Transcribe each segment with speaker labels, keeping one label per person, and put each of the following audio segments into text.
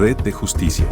Speaker 1: Red de Justicia.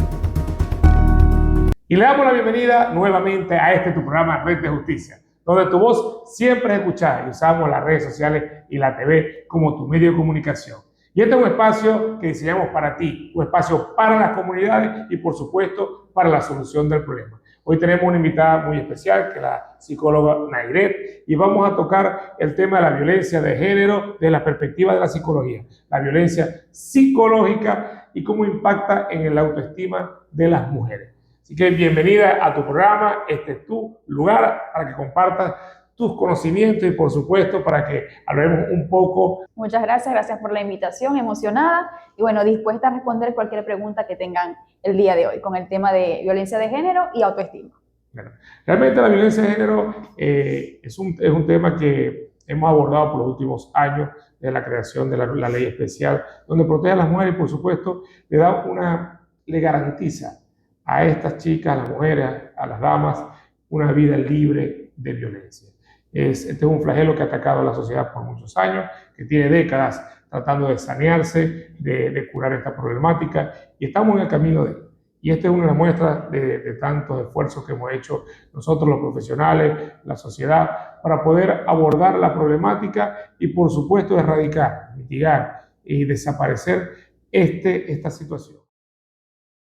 Speaker 2: Y le damos la bienvenida nuevamente a tu programa Red de Justicia, donde tu voz siempre es escuchada y usamos las redes sociales y la TV como tu medio de comunicación. Y este es un espacio que diseñamos para ti, un espacio para las comunidades y, por supuesto, para la solución del problema. Hoy tenemos una invitada muy especial, que es la psicóloga Nairet, y vamos a tocar el tema de la violencia de género desde la perspectiva de la psicología, la violencia psicológica y cómo impacta en la autoestima de las mujeres. Así que bienvenida a tu programa, este es tu lugar para que compartas tus conocimientos y, por supuesto, para que hablemos un poco.
Speaker 3: Muchas gracias por la invitación, emocionada y bueno, dispuesta a responder cualquier pregunta que tengan el día de hoy con el tema de violencia de género y autoestima.
Speaker 2: Bueno, realmente la violencia de género es un tema que hemos abordado por los últimos años de la creación de la ley especial, donde protege a las mujeres y, por supuesto, le garantiza a estas chicas, a las mujeres, a las damas, una vida libre de violencia. Este es un flagelo que ha atacado a la sociedad por muchos años, que tiene décadas tratando de sanearse, de curar esta problemática, y estamos en el camino de ello. Y esta es una de las muestras de tantos esfuerzos que hemos hecho nosotros los profesionales, la sociedad, para poder abordar la problemática y, por supuesto, erradicar, mitigar y desaparecer esta situación.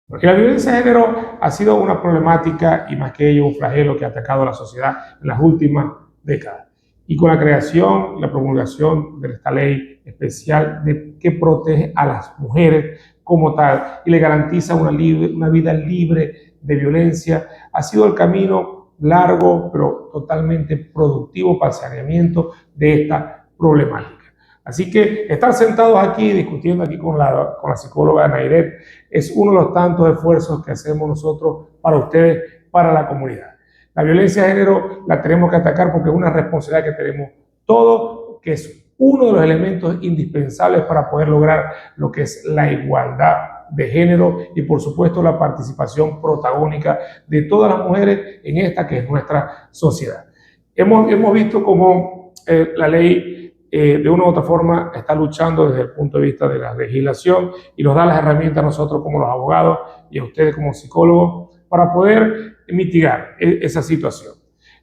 Speaker 2: Porque la violencia de género ha sido una problemática y más que ello un flagelo que ha atacado a la sociedad en las últimas décadas. Y con la creación y la promulgación de esta ley especial que protege a las mujeres como tal y le garantiza una vida libre de violencia, ha sido el camino largo pero totalmente productivo para el saneamiento de esta problemática. Así que estar sentados aquí discutiendo aquí con la psicóloga Nairet es uno de los tantos esfuerzos que hacemos nosotros para ustedes, para la comunidad. La violencia de género la tenemos que atacar porque es una responsabilidad que tenemos todos, que es uno de los elementos indispensables para poder lograr lo que es la igualdad de género y, por supuesto, la participación protagónica de todas las mujeres en esta que es nuestra sociedad. Hemos visto cómo la ley de una u otra forma está luchando desde el punto de vista de la legislación y nos da las herramientas a nosotros como los abogados y a ustedes como psicólogos para poder mitigar esa situación.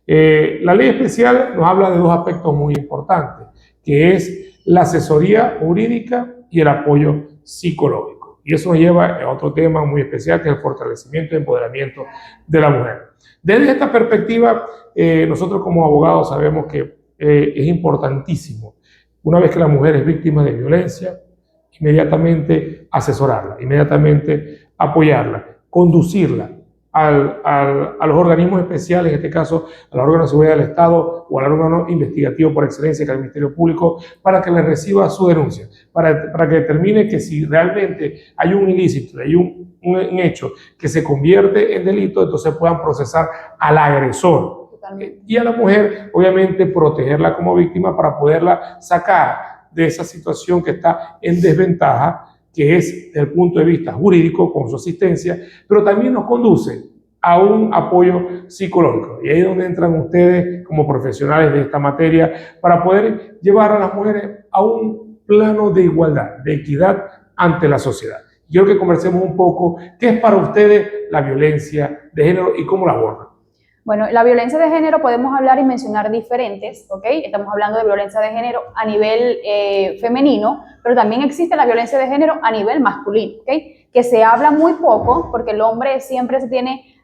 Speaker 2: La ley especial nos habla de dos aspectos muy importantes, que es la asesoría jurídica y el apoyo psicológico. Y eso nos lleva a otro tema muy especial, que es el fortalecimiento y empoderamiento de la mujer. Desde esta perspectiva, nosotros como abogados sabemos que es importantísimo, una vez que la mujer es víctima de violencia, inmediatamente asesorarla, inmediatamente apoyarla, conducirla a los organismos especiales, en este caso al órgano de seguridad del Estado o al órgano investigativo por excelencia, que es el Ministerio Público, para que le reciba su denuncia, para que determine que si realmente hay un ilícito, hay un hecho que se convierte en delito, entonces puedan procesar al agresor. Y a la mujer, obviamente, protegerla como víctima para poderla sacar de esa situación que está en desventaja, que es desde el punto de vista jurídico, con su asistencia, pero también nos conduce a un apoyo psicológico. Y ahí es donde entran ustedes como profesionales de esta materia para poder llevar a las mujeres a un plano de igualdad, de equidad ante la sociedad. Quiero que conversemos un poco qué es para ustedes la violencia de género y cómo la abordan.
Speaker 3: Bueno, la violencia de género podemos hablar y mencionar diferentes, ¿ok? Estamos hablando de violencia de género a nivel femenino, pero también existe la violencia de género a nivel masculino, ¿ok? Que se habla muy poco porque el hombre siempre se tiene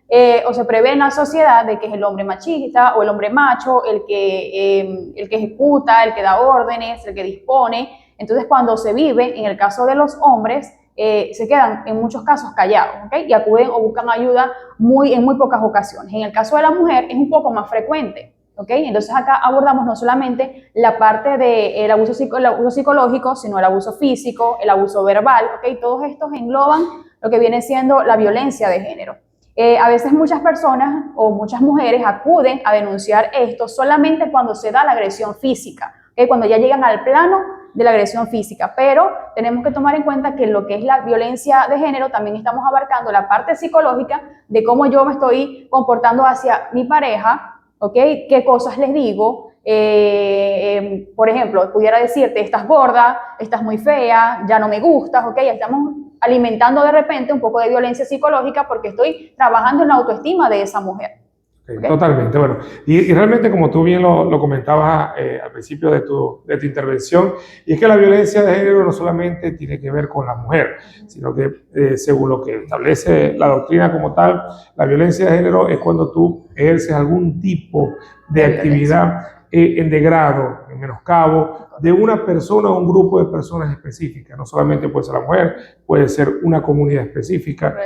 Speaker 3: o se prevé en la sociedad de que es el hombre machista o el hombre macho, el que ejecuta, el que da órdenes, el que dispone. Entonces, cuando se vive, en el caso de los hombres, se quedan en muchos casos callados, ¿okay? Y acuden o buscan ayuda en muy pocas ocasiones. En el caso de la mujer es un poco más frecuente, ¿okay? Entonces acá abordamos no solamente la parte del abuso psicológico, sino el abuso físico, el abuso verbal, ¿okay? Todos estos engloban lo que viene siendo la violencia de género. A veces muchas personas o muchas mujeres acuden a denunciar esto solamente cuando se da la agresión física, ¿okay? Cuando ya llegan al plano de la agresión física, pero tenemos que tomar en cuenta que lo que es la violencia de género también estamos abarcando la parte psicológica de cómo yo me estoy comportando hacia mi pareja, ¿ok? ¿Qué cosas les digo? Por ejemplo, pudiera decirte, estás gorda, estás muy fea, ya no me gustas, ¿ok? Estamos alimentando de repente un poco de violencia psicológica porque estoy trabajando en la autoestima de esa mujer.
Speaker 2: Okay. Totalmente, bueno, y realmente como tú bien lo comentabas al principio de tu intervención, y es que la violencia de género no solamente tiene que ver con la mujer, sino que según lo que establece la doctrina como tal, la violencia de género es cuando tú ejerces algún tipo de actividad en degrado, en menoscabo de una persona o un grupo de personas específicas. No solamente puede ser la mujer, puede ser una comunidad específica,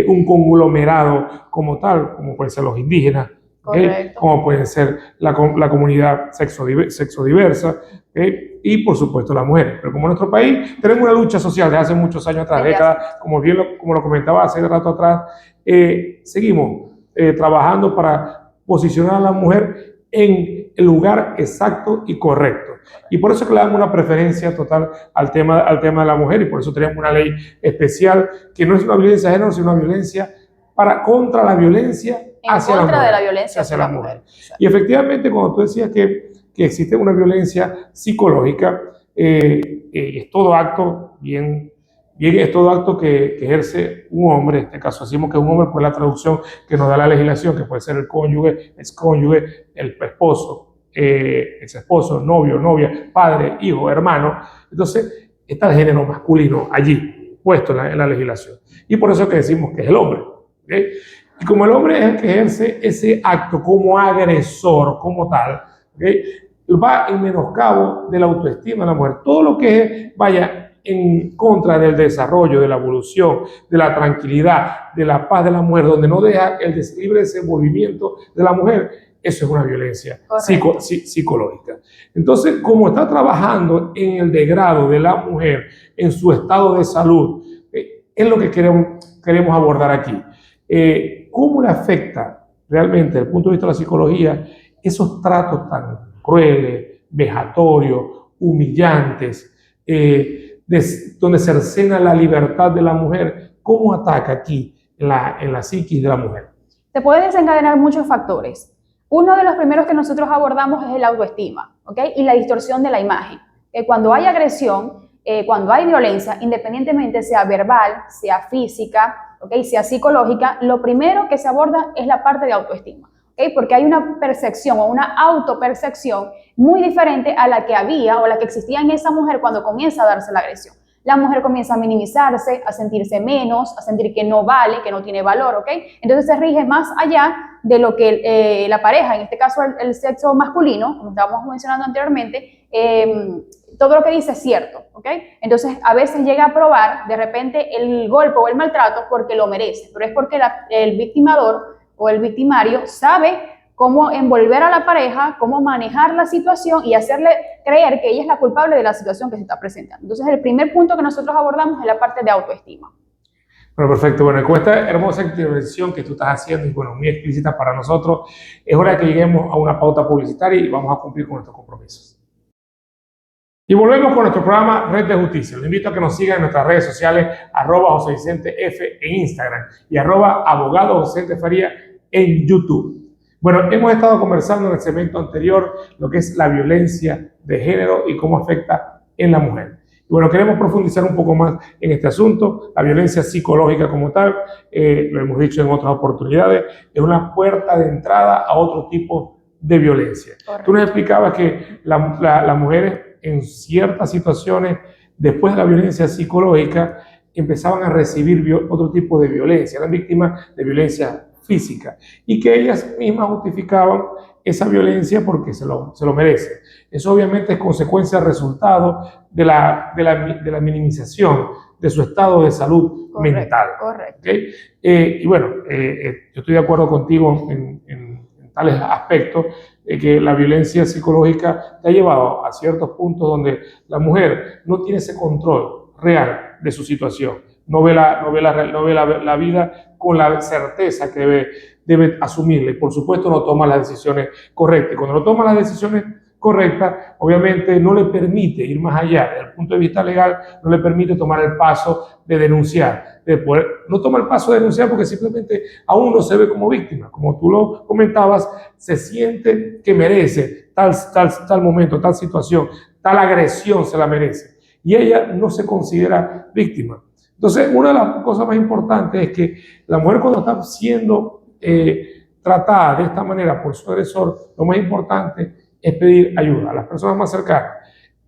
Speaker 2: un conglomerado como tal, como pueden ser los indígenas, como puede ser la comunidad sexo diversa, y por supuesto las mujeres. Pero como en nuestro país tenemos una lucha social desde hace muchos años atrás, décadas, como lo comentaba hace rato atrás, seguimos trabajando para posicionar a la mujer en el lugar exacto y correcto. Y por eso es que le damos una preferencia total al tema de la mujer, y por eso tenemos una ley especial que no es una violencia de género, sino una violencia contra la violencia hacia la mujer.
Speaker 3: De la violencia hacia la mujer.
Speaker 2: Y efectivamente, cuando tú decías que existe una violencia psicológica, es todo acto es todo acto que ejerce un hombre. En este caso decimos que es un hombre por la traducción que nos da la legislación, que puede ser el cónyuge, excónyuge, el esposo, ex esposo, novio, novia, padre, hijo, hermano. Entonces está el género masculino allí puesto en la legislación, y por eso es que decimos que es el hombre, ¿okay? Y como el hombre es el que ejerce ese acto como agresor, como tal, ¿okay?, va en menoscabo de la autoestima de la mujer. Todo lo que vaya en contra del desarrollo, de la evolución, de la tranquilidad, de la paz de la mujer, donde no deja el libre desenvolvimiento de la mujer, eso es una violencia psicológica. Entonces, como está trabajando en el degrado de la mujer, en su estado de salud, es lo que queremos abordar aquí. ¿Cómo le afecta realmente, desde el punto de vista de la psicología, esos tratos tan crueles, vejatorios, humillantes, donde cercena la libertad de la mujer? ¿Cómo ataca aquí en la psiquis de la mujer?
Speaker 3: Se puede desencadenar muchos factores. Uno de los primeros que nosotros abordamos es el autoestima, ¿ok? Y la distorsión de la imagen. Cuando hay agresión, cuando hay violencia, independientemente sea verbal, sea física, ¿okay?, sea psicológica, lo primero que se aborda es la parte de autoestima, ¿okay?, porque hay una percepción o una autopercepción muy diferente a la que había o la que existía en esa mujer cuando comienza a darse la agresión. La mujer comienza a minimizarse, a sentirse menos, a sentir que no vale, que no tiene valor, ¿ok? Entonces se rige más allá de lo que la pareja, en este caso el sexo masculino, como estábamos mencionando anteriormente, todo lo que dice es cierto, ¿ok? Entonces a veces llega a probar de repente el golpe o el maltrato porque lo merece, pero es porque el victimador o el victimario sabe cómo envolver a la pareja, cómo manejar la situación y hacerle creer que ella es la culpable de la situación que se está presentando. Entonces, el primer punto que nosotros abordamos es la parte de autoestima.
Speaker 2: Bueno, perfecto. Bueno, con esta hermosa intervención que tú estás haciendo y bueno, muy explícita para nosotros, es hora de que lleguemos a una pauta publicitaria y vamos a cumplir con nuestros compromisos. Y volvemos con nuestro programa Red de Justicia. Lo invito a que nos sigan en nuestras redes sociales, @JoséVicenteF en Instagram y @AbogadoJoséVicenteFaría en YouTube. Bueno, hemos estado conversando en el segmento anterior lo que es la violencia de género y cómo afecta en la mujer. Y bueno, queremos profundizar un poco más en este asunto. La violencia psicológica como tal, lo hemos dicho en otras oportunidades, es una puerta de entrada a otro tipo de violencia. Correcto. Tú nos explicabas que las mujeres en ciertas situaciones, después de la violencia psicológica, empezaban a recibir otro tipo de violencia, eran víctimas de violencia física, y que ellas mismas justificaban esa violencia porque se lo merecen. Eso obviamente es consecuencia, resultado de la minimización de su estado de salud mental.
Speaker 3: Correcto.
Speaker 2: ¿Okay? Y bueno, yo estoy de acuerdo contigo en tales aspectos, que la violencia psicológica te ha llevado a ciertos puntos donde la mujer no tiene ese control real de su situación. No ve la vida con la certeza que debe asumirla, y por supuesto no toma las decisiones correctas. Y cuando no toma las decisiones correctas, obviamente no le permite ir más allá. Desde el punto de vista legal, no le permite tomar el paso de denunciar. No toma el paso de denunciar porque simplemente aún no se ve como víctima. Como tú lo comentabas, se siente que merece tal momento, tal situación, tal agresión se la merece. Y ella no se considera víctima. Entonces, una de las cosas más importantes es que la mujer cuando está siendo tratada de esta manera por su agresor, lo más importante es pedir ayuda a las personas más cercanas,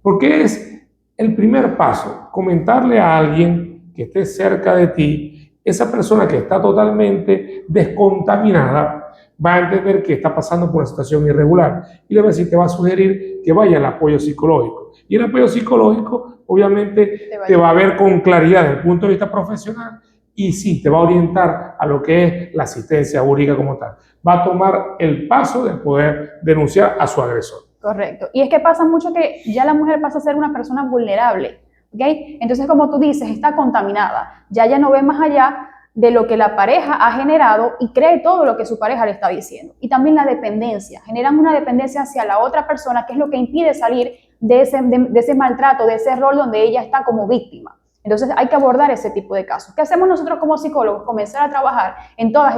Speaker 2: porque es el primer paso, comentarle a alguien que esté cerca de ti, esa persona que está totalmente descontaminada, va a entender que está pasando por una situación irregular y le va a decir, te va a sugerir que vaya al apoyo psicológico. Y el apoyo psicológico, obviamente, te va a ver con claridad desde el punto de vista profesional y sí, te va a orientar a lo que es la asistencia jurídica como tal. Va a tomar el paso de poder denunciar a su agresor.
Speaker 3: Correcto. Y es que pasa mucho que ya la mujer pasa a ser una persona vulnerable, ¿ok? Entonces, como tú dices, está contaminada. Ya ella no ve más allá de lo que la pareja ha generado y cree todo lo que su pareja le está diciendo. Y también la dependencia. Generan una dependencia hacia la otra persona, que es lo que impide salir de ese maltrato, de ese rol donde ella está como víctima. Entonces hay que abordar ese tipo de casos. ¿Qué hacemos nosotros como psicólogos? Comenzar a trabajar en todas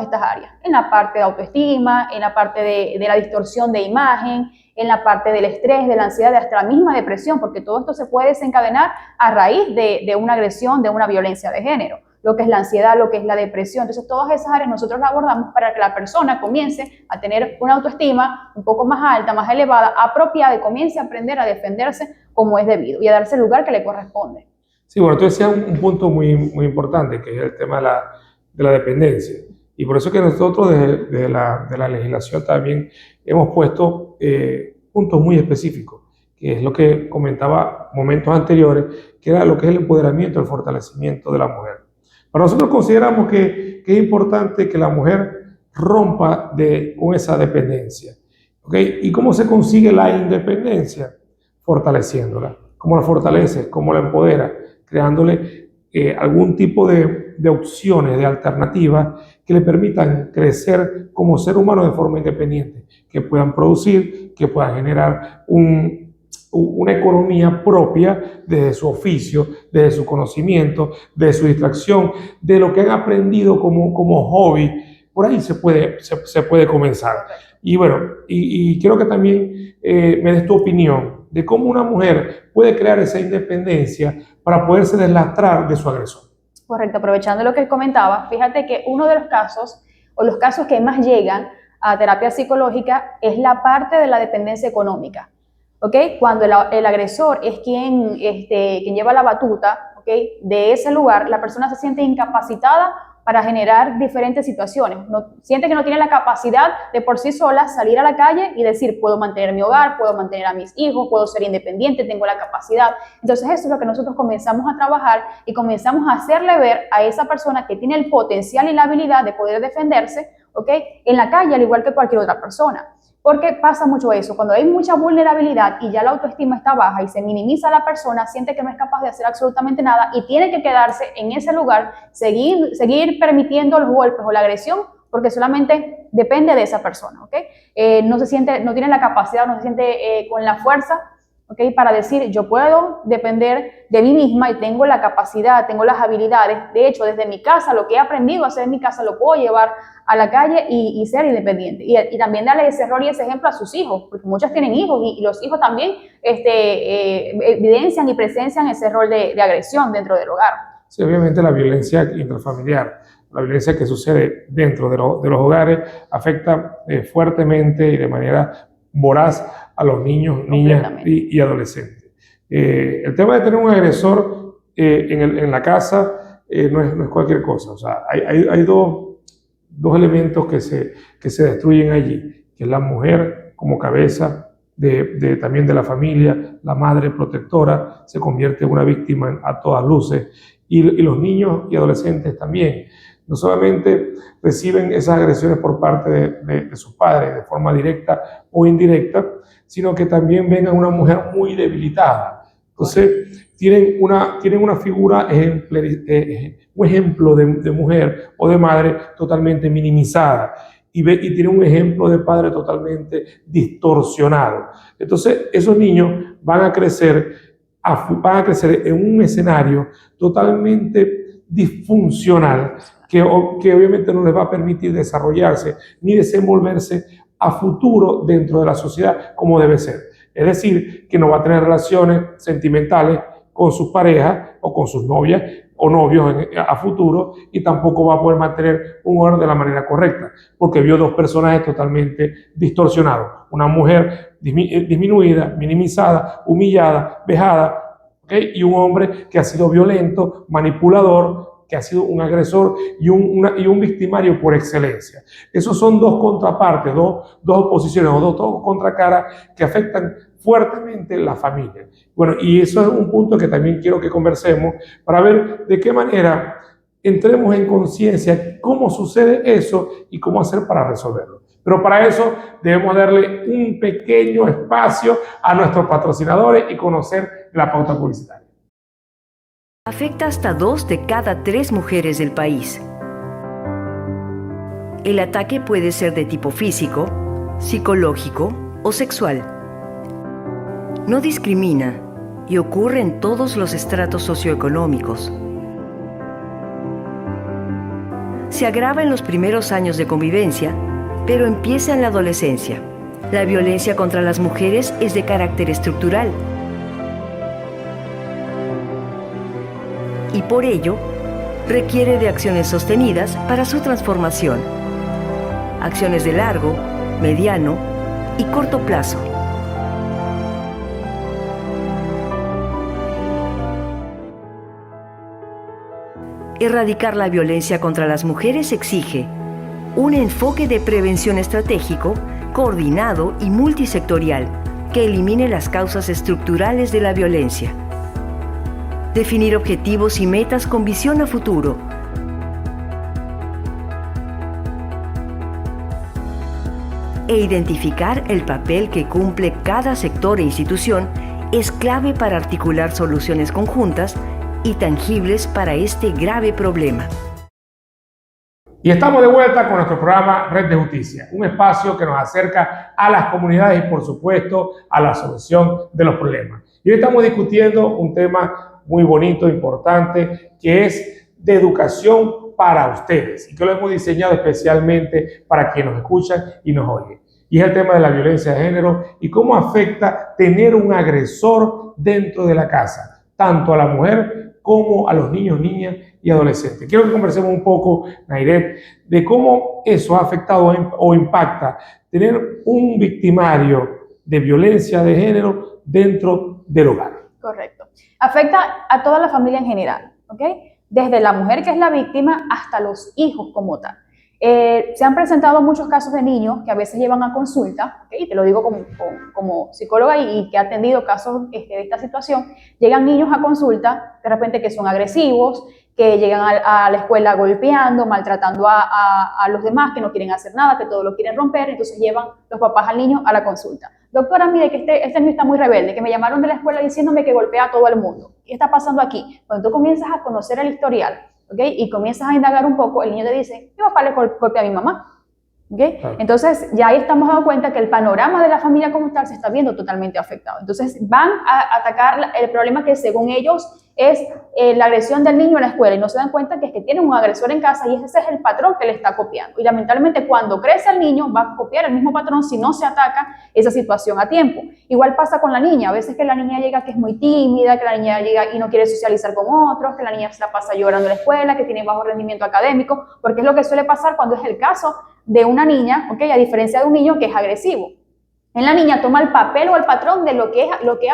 Speaker 3: estas áreas. En la parte de autoestima, en la parte de la distorsión de imagen, en la parte del estrés, de la ansiedad, hasta la misma depresión, porque todo esto se puede desencadenar a raíz de una agresión, de una violencia de género. Lo que es la ansiedad, lo que es la depresión. Entonces, todas esas áreas nosotros las abordamos para que la persona comience a tener una autoestima un poco más alta, más elevada, apropiada y comience a aprender a defenderse como es debido y a darse el lugar que le corresponde.
Speaker 2: Sí, bueno, tú decías un punto muy, muy importante, que es el tema de la dependencia. Y por eso que nosotros de la legislación también hemos puesto puntos muy específicos, que es lo que comentaba momentos anteriores, que era lo que es el empoderamiento, el fortalecimiento de la mujer. Para nosotros consideramos que es importante que la mujer rompa con esa dependencia. ¿Okay? ¿Y cómo se consigue la independencia? Fortaleciéndola. ¿Cómo la fortalece? ¿Cómo la empodera? Creándole algún tipo de opciones, de alternativas que le permitan crecer como ser humano de forma independiente, que puedan producir, que puedan generar una economía propia desde su oficio, desde su conocimiento, de su distracción, de lo que han aprendido como hobby. Por ahí se puede comenzar. Y bueno, y quiero que también me des tu opinión de cómo una mujer puede crear esa independencia para poderse deslastrar de su agresor.
Speaker 3: Correcto, aprovechando lo que comentaba, fíjate que uno de los casos, o los casos que más llegan a terapia psicológica, es la parte de la dependencia económica. ¿Okay? Cuando el agresor es quien lleva la batuta, ¿okay? De ese lugar, la persona se siente incapacitada para generar diferentes situaciones. Siente que no tiene la capacidad de por sí sola salir a la calle y decir, puedo mantener mi hogar, puedo mantener a mis hijos, puedo ser independiente, tengo la capacidad. Entonces eso es lo que nosotros comenzamos a trabajar y comenzamos a hacerle ver a esa persona que tiene el potencial y la habilidad de poder defenderse, ¿okay? En la calle, al igual que cualquier otra persona. Porque pasa mucho eso, cuando hay mucha vulnerabilidad y ya la autoestima está baja y se minimiza a la persona, siente que no es capaz de hacer absolutamente nada y tiene que quedarse en ese lugar, seguir permitiendo los golpes o la agresión, porque solamente depende de esa persona, ¿ok? No tiene la capacidad, no se siente con la fuerza, ¿okay? Para decir, yo puedo depender de mí misma y tengo la capacidad, tengo las habilidades. De hecho, desde mi casa, lo que he aprendido a hacer en mi casa, lo puedo llevar a la calle y ser independiente. Y también darle ese rol y ese ejemplo a sus hijos, porque muchos tienen hijos y los hijos también evidencian y presencian ese rol de agresión dentro del hogar.
Speaker 2: Sí, obviamente la violencia intrafamiliar, la violencia que sucede dentro de los hogares afecta fuertemente y de manera voraz a los niños, niñas y adolescentes. El tema de tener un agresor en la casa no es cualquier cosa. O sea, hay dos elementos que se destruyen allí, que es la mujer como cabeza también de la familia, la madre protectora, se convierte en una víctima a todas luces, y los niños y adolescentes también. No solamente reciben esas agresiones por parte de sus padres de forma directa o indirecta, sino que también ven a una mujer muy debilitada. Entonces, tienen una figura, un ejemplo de mujer o de madre totalmente minimizada y tienen un ejemplo de padre totalmente distorsionado. Entonces, esos niños van a crecer en un escenario totalmente disfuncional que obviamente no les va a permitir desarrollarse ni desenvolverse a futuro dentro de la sociedad como debe ser. Es decir, que no va a tener relaciones sentimentales con sus parejas o con sus novias o novios a futuro, y tampoco va a poder mantener un hogar de la manera correcta, porque vio dos personajes totalmente distorsionados. Una mujer disminuida, minimizada, humillada, vejada, ¿okay? Y un hombre que ha sido violento, manipulador, que ha sido un agresor y un victimario por excelencia. Esos son dos contrapartes, dos oposiciones o dos contracaras que afectan fuertemente la familia. Bueno, y eso es un punto que también quiero que conversemos para ver de qué manera entremos en conciencia cómo sucede eso y cómo hacer para resolverlo. Pero para eso debemos darle un pequeño espacio a nuestros patrocinadores y conocer la pauta publicitaria.
Speaker 1: Afecta hasta 2 de cada 3 mujeres del país. El ataque puede ser de tipo físico, psicológico o sexual. No discrimina y ocurre en todos los estratos socioeconómicos. Se agrava en los primeros años de convivencia, pero empieza en la adolescencia. La violencia contra las mujeres es de carácter estructural. Y por ello, requiere de acciones sostenidas para su transformación. Acciones de largo, mediano y corto plazo. Erradicar la violencia contra las mujeres exige un enfoque de prevención estratégico, coordinado y multisectorial que elimine las causas estructurales de la violencia. Definir objetivos y metas con visión a futuro. E identificar el papel que cumple cada sector e institución es clave para articular soluciones conjuntas y tangibles para este grave problema.
Speaker 2: Y estamos de vuelta con nuestro programa Red de Justicia, un espacio que nos acerca a las comunidades y, por supuesto, a la solución de los problemas. Y hoy estamos discutiendo un tema muy bonito, importante, que es de educación para ustedes y que lo hemos diseñado especialmente para quienes nos escuchan y nos oyen. Y es el tema de la violencia de género y cómo afecta tener un agresor dentro de la casa, tanto a la mujer como a los niños, niñas y adolescentes. Quiero que conversemos un poco, Nairet, de cómo eso ha afectado o impacta tener un victimario de violencia de género dentro del hogar.
Speaker 3: Correcto. Afecta a toda la familia en general, ¿ok? Desde la mujer que es la víctima hasta los hijos como tal. Se han presentado muchos casos de niños que a veces llevan a consulta, ¿okay? Te lo digo como psicóloga y que ha atendido casos de esta situación. Llegan niños a consulta, de repente que son agresivos, que llegan a la escuela golpeando, maltratando a los demás, que no quieren hacer nada, que todo lo quieren romper, entonces llevan los papás al niño a la consulta. Doctora, mire que este niño está muy rebelde, que me llamaron de la escuela diciéndome que golpea a todo el mundo. ¿Qué está pasando aquí? Cuando tú comienzas a conocer el historial, ¿okay? Y comienzas a indagar un poco, el niño te dice, mi papá le golpea a mi mamá. ¿Okay? Claro. Entonces, ya ahí estamos dando cuenta que el panorama de la familia como tal se está viendo totalmente afectado. Entonces, van a atacar el problema que según ellos es la agresión del niño en la escuela y no se dan cuenta que es que tienen un agresor en casa y ese es el patrón que le está copiando. Y lamentablemente cuando crece el niño va a copiar el mismo patrón si no se ataca esa situación a tiempo. Igual pasa con la niña, a veces que la niña llega que es muy tímida, que la niña llega y no quiere socializar con otros, que la niña se la pasa llorando en la escuela, que tiene bajo rendimiento académico, porque es lo que suele pasar cuando es el caso de una niña, ¿okay? A diferencia de un niño que es agresivo. En la niña toma el papel o el patrón de lo que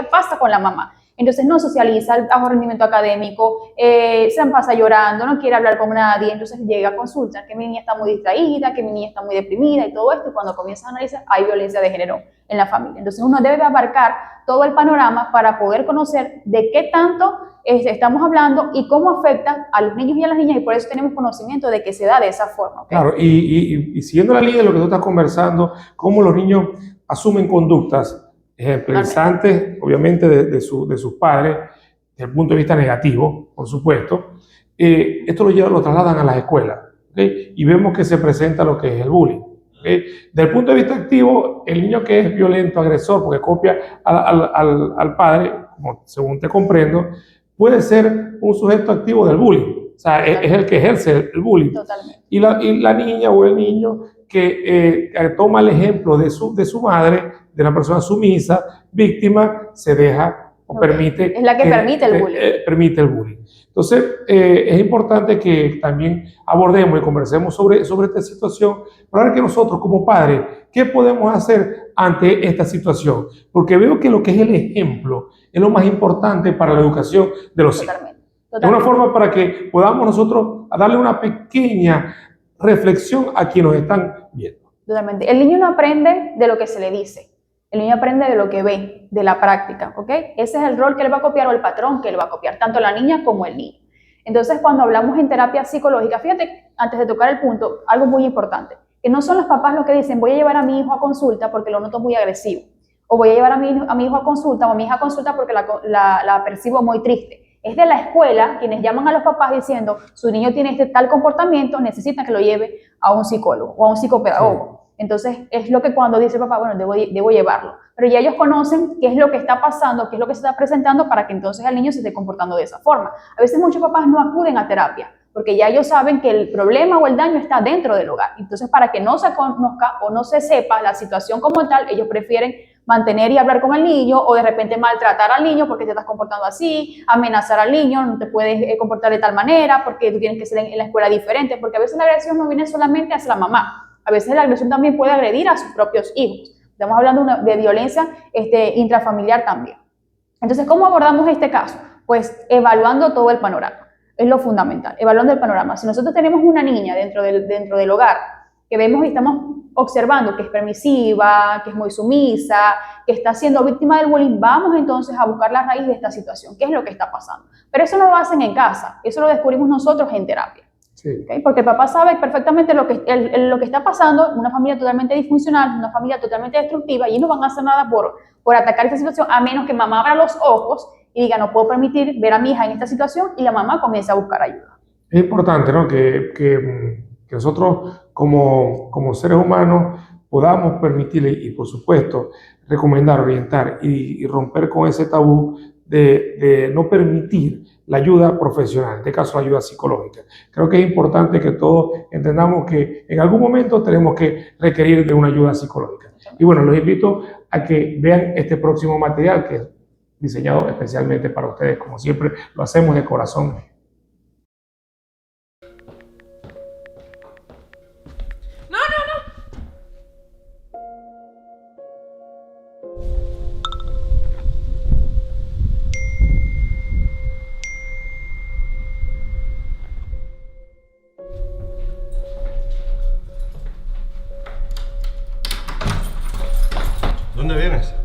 Speaker 3: pasa con la mamá. Entonces no socializa, el bajo rendimiento académico, se la pasa llorando, no quiere hablar con nadie, entonces llega a consulta que mi niña está muy distraída, que mi niña está muy deprimida y todo esto, y cuando comienza a analizar hay violencia de género en la familia. Entonces uno debe abarcar todo el panorama para poder conocer de qué tanto estamos hablando y cómo afecta a los niños y a las niñas, y por eso tenemos conocimiento de que se da de esa forma. ¿Okay?
Speaker 2: Claro, y siguiendo la línea de lo que tú estás conversando, cómo los niños asumen conductas ejemplarizantes, obviamente, de sus padres, desde el punto de vista negativo, por supuesto. Esto lo trasladan a las escuelas, ¿okay? Y vemos que se presenta lo que es el bullying. ¿Okay? Desde el punto de vista activo, el niño que es violento, agresor, porque copia al padre, como según te comprendo, puede ser un sujeto activo del bullying. O sea, es el que ejerce el bullying.
Speaker 3: Totalmente.
Speaker 2: Y la niña o el niño que toma el ejemplo de su madre, de una persona sumisa, víctima, se deja o permite...
Speaker 3: Es la que permite el bullying.
Speaker 2: Permite el bullying. Entonces, es importante que también abordemos y conversemos sobre esta situación, para ver que nosotros como padres, ¿qué podemos hacer ante esta situación? Porque veo que lo que es el ejemplo es lo más importante para la educación de los hijos. De una forma para que podamos nosotros darle una pequeña reflexión a quienes nos están viendo.
Speaker 3: Totalmente. El niño no aprende de lo que se le dice. El niño aprende de lo que ve, de la práctica, ¿ok? Ese es el rol que él va a copiar o el patrón que él va a copiar, tanto la niña como el niño. Entonces, cuando hablamos en terapia psicológica, fíjate, antes de tocar el punto, algo muy importante, que no son los papás los que dicen, voy a llevar a mi hijo a consulta porque lo noto muy agresivo, o voy a llevar a mi hijo a consulta o a mi hija a consulta porque la percibo muy triste. Es de la escuela quienes llaman a los papás diciendo, su niño tiene este tal comportamiento, necesitan que lo lleve a un psicólogo o a un psicopedagogo. Sí. Entonces, es lo que cuando dice el papá, bueno, debo llevarlo. Pero ya ellos conocen qué es lo que está pasando, qué es lo que se está presentando para que entonces el niño se esté comportando de esa forma. A veces muchos papás no acuden a terapia porque ya ellos saben que el problema o el daño está dentro del hogar. Entonces, para que no se conozca o no se sepa la situación como tal, ellos prefieren mantener y hablar con el niño o de repente maltratar al niño porque te estás comportando así, amenazar al niño, no te puedes comportar de tal manera porque tú tienes que ser en la escuela diferente, porque a veces la agresión no viene solamente hacia la mamá. A veces la agresión también puede agredir a sus propios hijos. Estamos hablando de violencia intrafamiliar también. Entonces, ¿cómo abordamos este caso? Pues evaluando todo el panorama. Es lo fundamental, evaluando el panorama. Si nosotros tenemos una niña dentro del hogar que vemos y estamos observando que es permisiva, que es muy sumisa, que está siendo víctima del bullying, vamos entonces a buscar la raíz de esta situación. ¿Qué es lo que está pasando? Pero eso no lo hacen en casa, eso lo descubrimos nosotros en terapia. Sí. ¿Okay? Porque el papá sabe perfectamente lo que está pasando en una familia totalmente disfuncional, una familia totalmente destructiva, y no van a hacer nada por atacar esta situación, a menos que mamá abra los ojos y diga, no puedo permitir ver a mi hija en esta situación, y la mamá comienza a buscar ayuda.
Speaker 2: Es importante, ¿no?, que nosotros como seres humanos podamos permitirle y por supuesto recomendar, orientar y romper con ese tabú de no permitir la ayuda profesional, en este caso la ayuda psicológica. Creo que es importante que todos entendamos que en algún momento tenemos que requerir de una ayuda psicológica. Y bueno, los invito a que vean este próximo material que es diseñado especialmente para ustedes, como siempre lo hacemos de corazón.
Speaker 4: ¿Dónde vienes?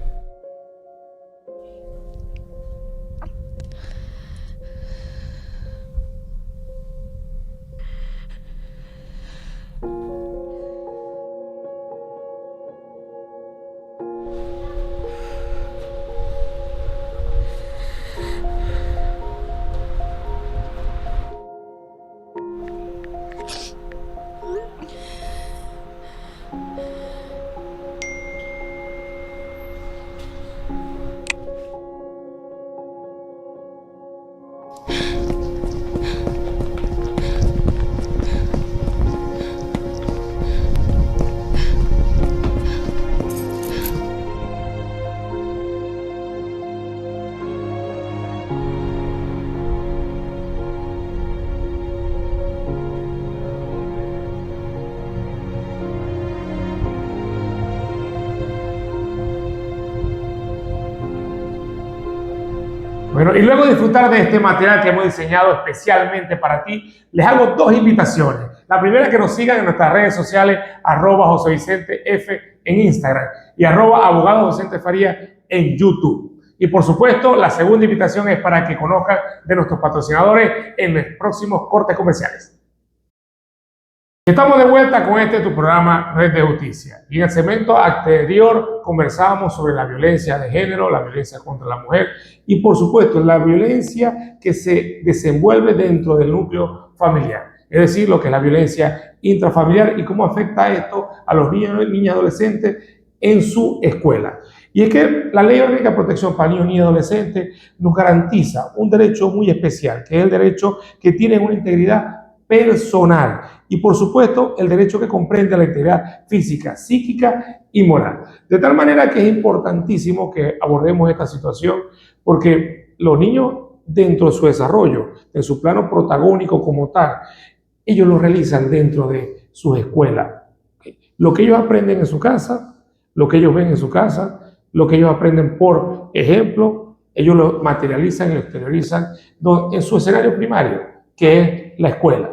Speaker 2: Bueno, y luego de disfrutar de este material que hemos diseñado especialmente para ti, les hago dos invitaciones. La primera, que nos sigan en nuestras redes sociales, @JoseVicenteF en Instagram y @AbogadoVicenteFaría en YouTube. Y por supuesto, la segunda invitación es para que conozcan de nuestros patrocinadores en los próximos cortes comerciales. Estamos de vuelta con tu programa Red de Justicia. Y en el segmento anterior conversábamos sobre la violencia de género, la violencia contra la mujer y por supuesto la violencia que se desenvuelve dentro del núcleo familiar. Es decir, lo que es la violencia intrafamiliar y cómo afecta esto a los niños y niñas adolescentes en su escuela. Y es que la Ley Orgánica de Protección para Niños y Adolescentes nos garantiza un derecho muy especial, que es el derecho que tienen una integridad personal y, por supuesto, el derecho que comprende la integridad física, psíquica y moral. De tal manera que es importantísimo que abordemos esta situación porque los niños, dentro de su desarrollo, en su plano protagónico como tal, ellos lo realizan dentro de sus escuelas. Lo que ellos aprenden en su casa, lo que ellos ven en su casa, lo que ellos aprenden por ejemplo, ellos lo materializan y lo exteriorizan en su escenario primario, que es la escuela.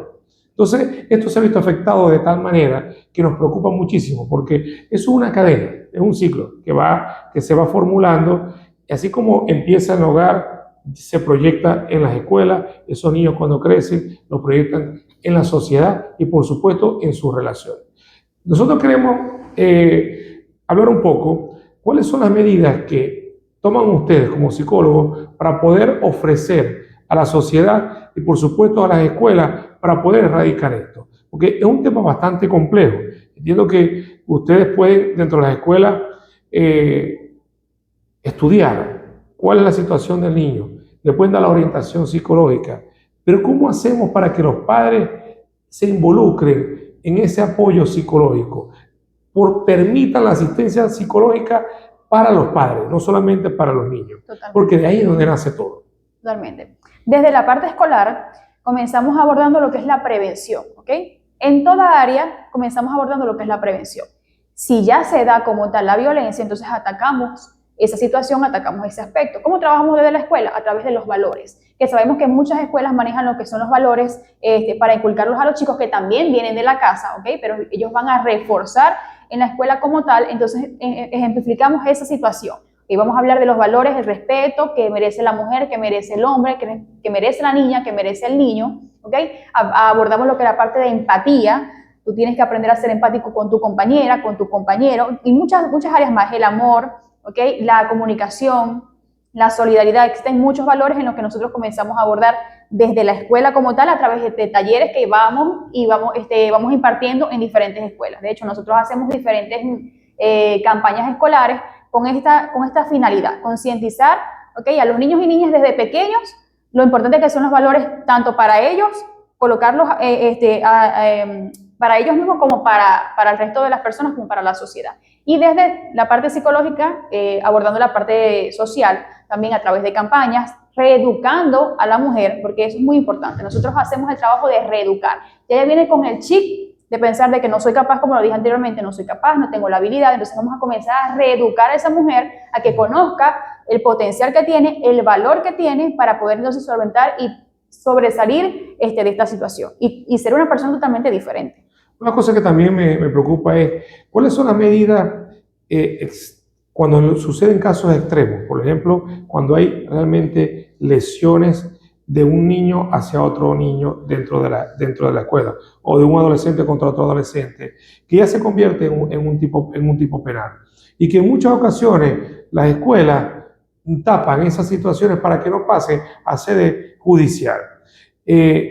Speaker 2: Entonces, esto se ha visto afectado de tal manera que nos preocupa muchísimo, porque eso es una cadena, es un ciclo que se va formulando, y así como empieza en el hogar, se proyecta en las escuelas, esos niños cuando crecen lo proyectan en la sociedad y, por supuesto, en sus relaciones. Nosotros queremos hablar un poco cuáles son las medidas que toman ustedes como psicólogos para poder ofrecer a la sociedad y, por supuesto, a las escuelas para poder erradicar esto. Porque es un tema bastante complejo. Entiendo que ustedes pueden, dentro de las escuelas, estudiar cuál es la situación del niño, le pueden dar la orientación psicológica, pero ¿cómo hacemos para que los padres se involucren en ese apoyo psicológico? Permitan la asistencia psicológica para los padres, no solamente para los niños, porque de ahí es donde nace todo.
Speaker 3: Totalmente. Desde la parte escolar comenzamos abordando lo que es la prevención, ¿ok? En toda área comenzamos abordando lo que es la prevención. Si ya se da como tal la violencia, entonces atacamos esa situación, atacamos ese aspecto. ¿Cómo trabajamos desde la escuela? A través de los valores, que sabemos que muchas escuelas manejan lo que son los valores para inculcarlos a los chicos que también vienen de la casa, ¿ok? Pero ellos van a reforzar en la escuela como tal, entonces ejemplificamos esa situación. Y vamos a hablar de los valores, el respeto que merece la mujer, que merece el hombre, que merece la niña, que merece el niño, ¿ok? Abordamos lo que es la parte de empatía. Tú tienes que aprender a ser empático con tu compañera, con tu compañero, y muchas áreas más, el amor, ¿ok? La comunicación, la solidaridad. Existen muchos valores en los que nosotros comenzamos a abordar desde la escuela como tal, a través de talleres que vamos impartiendo en diferentes escuelas. De hecho, nosotros hacemos diferentes campañas escolares con esta finalidad, concientizar, ¿okay?, a los niños y niñas desde pequeños lo importante que son los valores, tanto para ellos, colocarlos para ellos mismos como para el resto de las personas, como para la sociedad. Y desde la parte psicológica, abordando la parte social, también a través de campañas, reeducando a la mujer, porque eso es muy importante. Nosotros hacemos el trabajo de reeducar. Y ella viene con el chip de pensar de que no soy capaz, como lo dije anteriormente, no soy capaz, no tengo la habilidad, entonces vamos a comenzar a reeducar a esa mujer a que conozca el potencial que tiene, el valor que tiene para poder entonces solventar y sobresalir de esta situación y ser una persona totalmente diferente.
Speaker 2: Una cosa que también me preocupa es cuáles son las medidas cuando suceden casos extremos, por ejemplo, cuando hay realmente lesiones de un niño hacia otro niño dentro de la escuela, o de un adolescente contra otro adolescente, que ya se convierte en un tipo penal. Y que en muchas ocasiones las escuelas tapan esas situaciones para que no pase a sede judicial.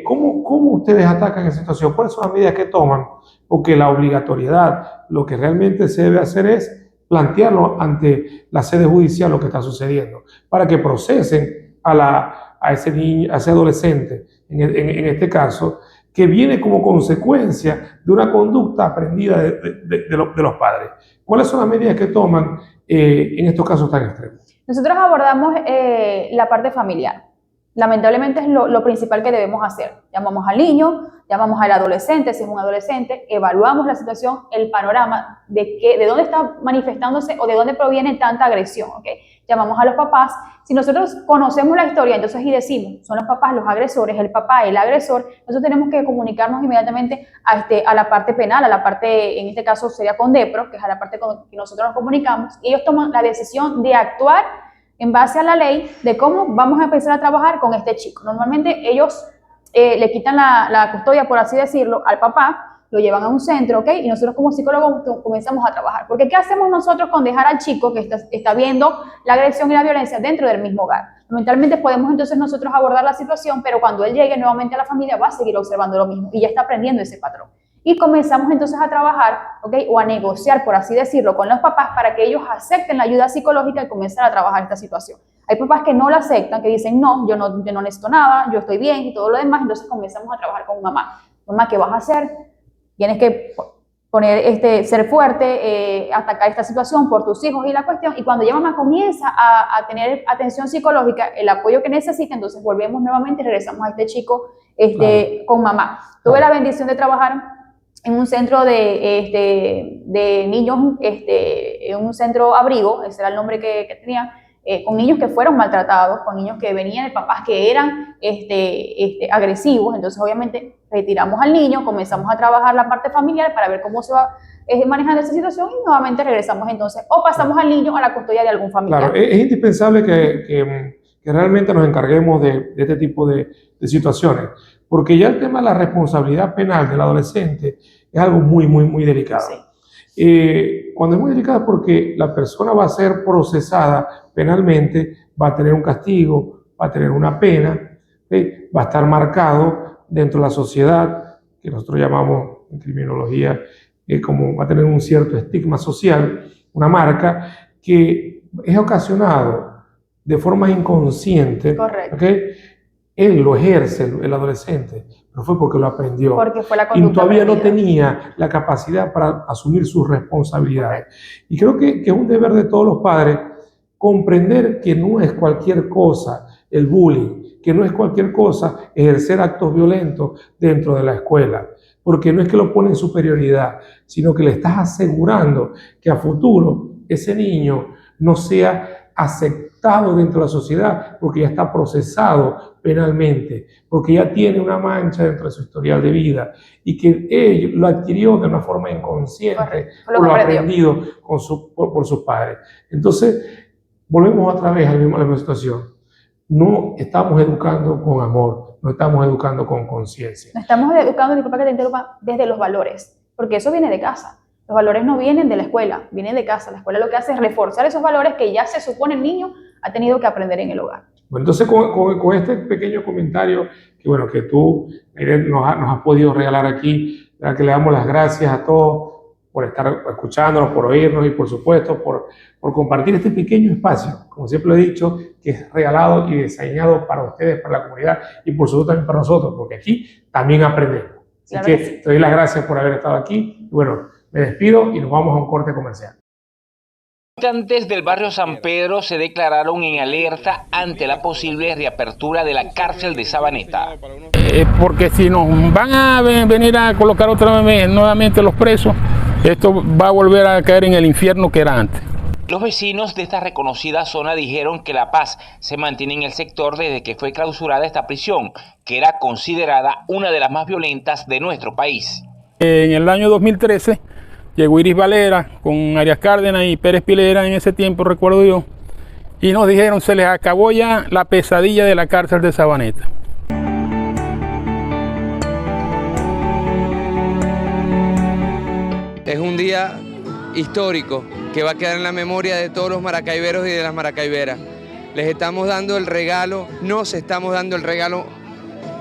Speaker 2: ¿Cómo ustedes atacan esa situación? ¿Cuáles son las medidas que toman? Porque la obligatoriedad, lo que realmente se debe hacer es plantearlo ante la sede judicial lo que está sucediendo, para que procesen a ese niño, a ese adolescente, en este caso, que viene como consecuencia de una conducta aprendida de los padres. ¿Cuáles son las medidas que toman en estos casos tan extremos?
Speaker 3: Nosotros abordamos la parte familiar. Lamentablemente es lo principal que debemos hacer. Llamamos al niño, llamamos al adolescente, si es un adolescente, evaluamos la situación, el panorama de dónde está manifestándose o de dónde proviene tanta agresión, ¿ok? Llamamos a los papás. Si nosotros conocemos la historia, entonces y decimos, son los papás los agresores, el papá el agresor, nosotros tenemos que comunicarnos inmediatamente a la parte penal, a la parte, en este caso sería CONDEPRO, que es a la parte con que nosotros nos comunicamos, y ellos toman la decisión de actuar en base a la ley de cómo vamos a empezar a trabajar con este chico. Normalmente ellos le quitan la custodia, por así decirlo, al papá, lo llevan a un centro, ¿ok? Y nosotros como psicólogos comenzamos a trabajar. Porque ¿qué hacemos nosotros con dejar al chico que está viendo la agresión y la violencia dentro del mismo hogar? Mentalmente podemos entonces nosotros abordar la situación, pero cuando él llegue nuevamente a la familia va a seguir observando lo mismo y ya está aprendiendo ese patrón. Y comenzamos entonces a trabajar, ¿ok?, o a negociar, por así decirlo, con los papás para que ellos acepten la ayuda psicológica y comenzar a trabajar esta situación. Hay papás que no la aceptan, que dicen, no, yo no necesito nada, yo estoy bien y todo lo demás, entonces comenzamos a trabajar con mamá. Mamá, ¿qué vas a hacer? Tienes que poner, ser fuerte, atacar esta situación por tus hijos y la cuestión. Y cuando ya mamá comienza a tener atención psicológica, el apoyo que necesita, entonces volvemos nuevamente y regresamos a este chico claro. Con mamá. Tuve la bendición de trabajar en un centro de niños, en un centro abrigo, ese era el nombre que tenía, con niños que fueron maltratados, con niños que venían de papás que eran agresivos. Entonces obviamente retiramos al niño, comenzamos a trabajar la parte familiar para ver cómo se va manejando esa situación y nuevamente regresamos entonces o pasamos al niño a la custodia de algún familiar.
Speaker 2: Claro, es indispensable que realmente nos encarguemos de este tipo de situaciones, porque ya el tema de la responsabilidad penal del adolescente es algo muy delicado. Sí. Cuando es muy delicado porque la persona va a ser procesada penalmente, va a tener un castigo, va a tener una pena, ¿sí? Va a estar marcado dentro de la sociedad, que nosotros llamamos en criminología, como va a tener un cierto estigma social, una marca que es ocasionado de forma inconsciente.
Speaker 3: Correcto.
Speaker 2: ¿Okay? Él lo ejerce, el adolescente, pero fue porque lo aprendió.
Speaker 3: Porque fue la conducta
Speaker 2: y todavía
Speaker 3: aprendida.
Speaker 2: No tenía la capacidad para asumir sus responsabilidades. Y creo que es un deber de todos los padres comprender que no es cualquier cosa el bullying, que no es cualquier cosa ejercer actos violentos dentro de la escuela, porque no es que lo pone en superioridad, sino que le estás asegurando que a futuro ese niño no sea aceptado dentro de la sociedad porque ya está procesado penalmente, porque ya tiene una mancha dentro de su historial de vida y que él lo adquirió de una forma inconsciente o lo ha aprendido por sus padres. Entonces, volvemos otra vez a la misma situación. No estamos educando con amor, no estamos educando con conciencia.
Speaker 3: No estamos educando, disculpa que te interrumpa, desde los valores, porque eso viene de casa. Los valores no vienen de la escuela, vienen de casa. La escuela lo que hace es reforzar esos valores que ya se supone el niño ha tenido que aprender en el hogar.
Speaker 2: Bueno, entonces con este pequeño comentario que tú nos has podido regalar aquí, que le damos las gracias a todos por estar escuchándonos, por oírnos y por supuesto por compartir este pequeño espacio, como siempre lo he dicho, que es regalado y diseñado para ustedes, para la comunidad y por supuesto también para nosotros, porque aquí también aprendemos. Así claro que sí. Te doy las gracias por haber estado aquí. Y bueno, me despido y nos vamos a un corte comercial.
Speaker 5: Habitantes del barrio San Pedro se declararon en alerta ante la posible reapertura de la cárcel de Sabaneta.
Speaker 6: Porque si nos van a venir a colocar otra vez nuevamente los presos, esto va a volver a caer en el infierno que era antes.
Speaker 5: Los vecinos de esta reconocida zona dijeron que la paz se mantiene en el sector desde que fue clausurada esta prisión, que era considerada una de las más violentas de nuestro país.
Speaker 6: En el año 2013 llegó Iris Valera con Arias Cárdenas y Pérez Pilera en ese tiempo, recuerdo yo, y nos dijeron se les acabó ya la pesadilla de la cárcel de Sabaneta.
Speaker 7: Es un día histórico que va a quedar en la memoria de todos los maracaiberos y de las maracaiberas. Les estamos dando el regalo, nos estamos dando el regalo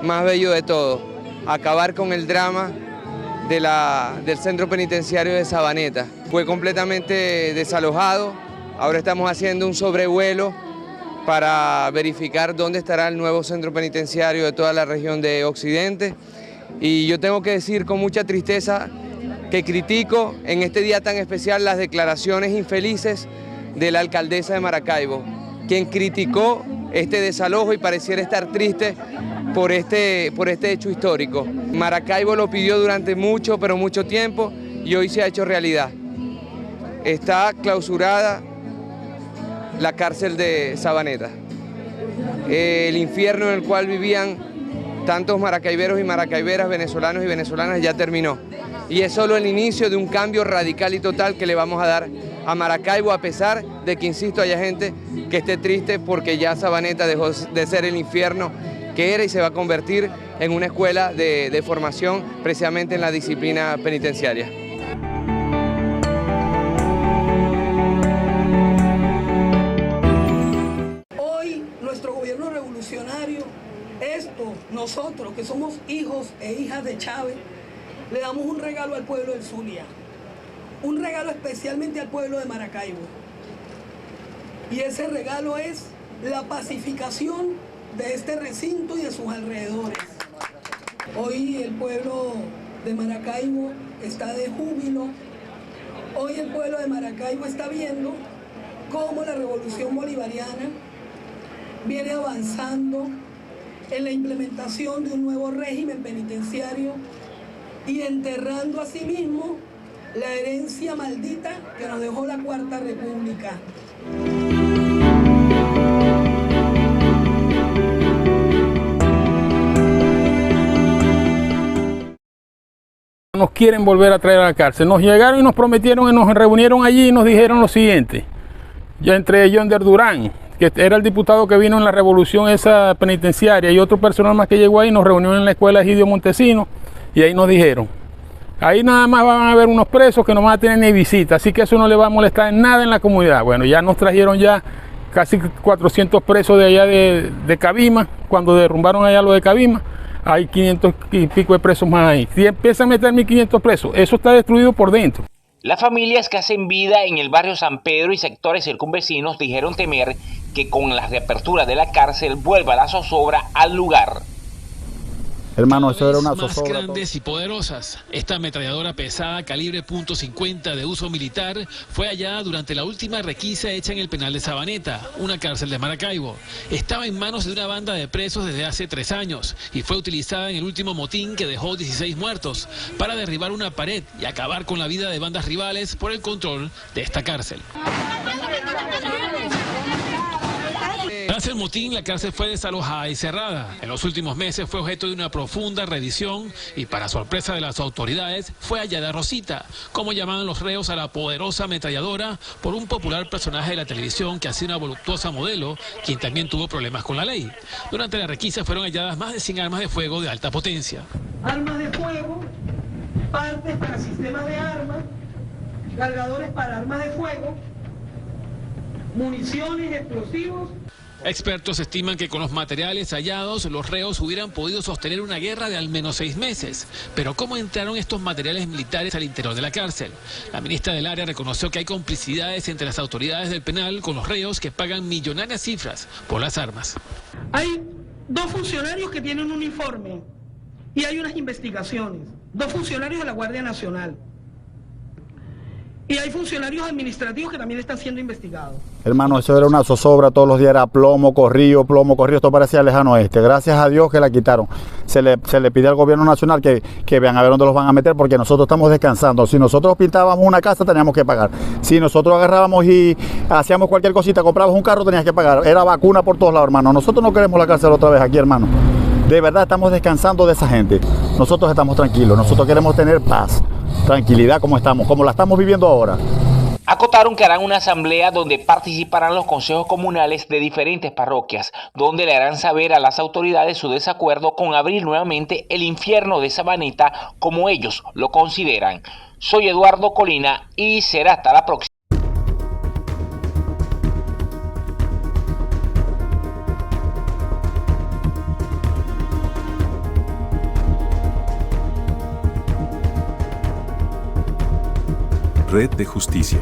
Speaker 7: más bello de todo, acabar con el drama del centro penitenciario de Sabaneta. Fue completamente desalojado, ahora estamos haciendo un sobrevuelo para verificar dónde estará el nuevo centro penitenciario de toda la región de Occidente. Y yo tengo que decir con mucha tristeza que critico en este día tan especial las declaraciones infelices de la alcaldesa de Maracaibo, quien criticó este desalojo y pareciera estar triste por este hecho histórico. Maracaibo lo pidió durante mucho tiempo y hoy se ha hecho realidad. Está clausurada la cárcel de Sabaneta. El infierno en el cual vivían tantos maracaiberos y maracaiberas, venezolanos y venezolanas ya terminó. Y es solo el inicio de un cambio radical y total que le vamos a dar a Maracaibo, a pesar de que, insisto, haya gente que esté triste porque ya Sabaneta dejó de ser el infierno que era y se va a convertir en una escuela de formación precisamente en la disciplina penitenciaria.
Speaker 8: Hoy nuestro gobierno revolucionario, nosotros que somos hijos e hijas de Chávez, le damos un regalo al pueblo del Zulia, un regalo especialmente al pueblo de Maracaibo. Y ese regalo es la pacificación de este recinto y de sus alrededores. Hoy el pueblo de Maracaibo está de júbilo. Hoy el pueblo de Maracaibo está viendo cómo la revolución bolivariana viene avanzando en la implementación de un nuevo régimen penitenciario y enterrando a sí mismo la herencia maldita que nos dejó la Cuarta República.
Speaker 6: Nos quieren volver a traer a la cárcel. Nos llegaron y nos prometieron y nos reunieron allí y nos dijeron lo siguiente. Ya entre Yonder Durán, que era el diputado que vino en la revolución esa penitenciaria, y otro personal más que llegó ahí, nos reunió en la escuela Egidio Montesino y ahí nos dijeron, ahí nada más van a haber unos presos que no van a tener ni visita, así que eso no le va a molestar en nada en la comunidad. Bueno, ya nos trajeron ya casi 400 presos de allá de Cabima, cuando derrumbaron allá lo de Cabima. Hay 500 y pico de presos más ahí. Si empiezan a meter 1.500 presos, eso está destruido por dentro.
Speaker 5: Las familias que hacen vida en el barrio San Pedro y sectores circunvecinos dijeron temer que con la reapertura de la cárcel vuelva la zozobra al lugar.
Speaker 9: Hermano, eso era una
Speaker 10: más
Speaker 9: zozobra.
Speaker 10: Grandes y poderosas. Esta ametralladora pesada calibre .50 de uso militar fue hallada durante la última requisa hecha en el penal de Sabaneta, una cárcel de Maracaibo. Estaba en manos de una banda de presos desde hace 3 años y fue utilizada en el último motín que dejó 16 muertos para derribar una pared y acabar con la vida de bandas rivales por el control de esta cárcel. Tras el motín, la cárcel fue desalojada y cerrada. En los últimos meses fue objeto de una profunda revisión y, para sorpresa de las autoridades, fue hallada Rosita, como llamaban los reos a la poderosa ametralladora, por un popular personaje de la televisión que hacía una voluptuosa modelo, quien también tuvo problemas con la ley. Durante la requisa fueron halladas más de 100 armas de fuego de alta potencia.
Speaker 8: Armas de fuego, partes para sistemas de armas, cargadores para armas de fuego, municiones, explosivos.
Speaker 10: Expertos estiman que con los materiales hallados, los reos hubieran podido sostener una guerra de al menos 6 meses. Pero ¿cómo entraron estos materiales militares al interior de la cárcel? La ministra del área reconoció que hay complicidades entre las autoridades del penal con los reos que pagan millonarias cifras por las armas.
Speaker 8: Hay 2 funcionarios que tienen un uniforme y hay unas investigaciones. 2 funcionarios de la Guardia Nacional. Y hay funcionarios administrativos que también están siendo investigados.
Speaker 9: Hermano, eso era una zozobra, todos los días era plomo, corrido, esto parecía lejano oeste. Gracias a Dios que la quitaron. Se le pide al gobierno nacional que vean a ver dónde los van a meter, porque nosotros estamos descansando. Si nosotros pintábamos una casa, teníamos que pagar. Si nosotros agarrábamos y hacíamos cualquier cosita, comprábamos un carro, tenías que pagar. Era vacuna por todos lados, hermano. Nosotros no queremos la cárcel otra vez aquí, hermano. De verdad estamos descansando de esa gente. Nosotros estamos tranquilos, nosotros queremos tener paz, tranquilidad como la estamos viviendo ahora.
Speaker 5: Acotaron que harán una asamblea donde participarán los consejos comunales de diferentes parroquias, donde le harán saber a las autoridades su desacuerdo con abrir nuevamente el infierno de Sabaneta como ellos lo consideran. Soy Eduardo Colina y será hasta la próxima.
Speaker 11: Red de Justicia.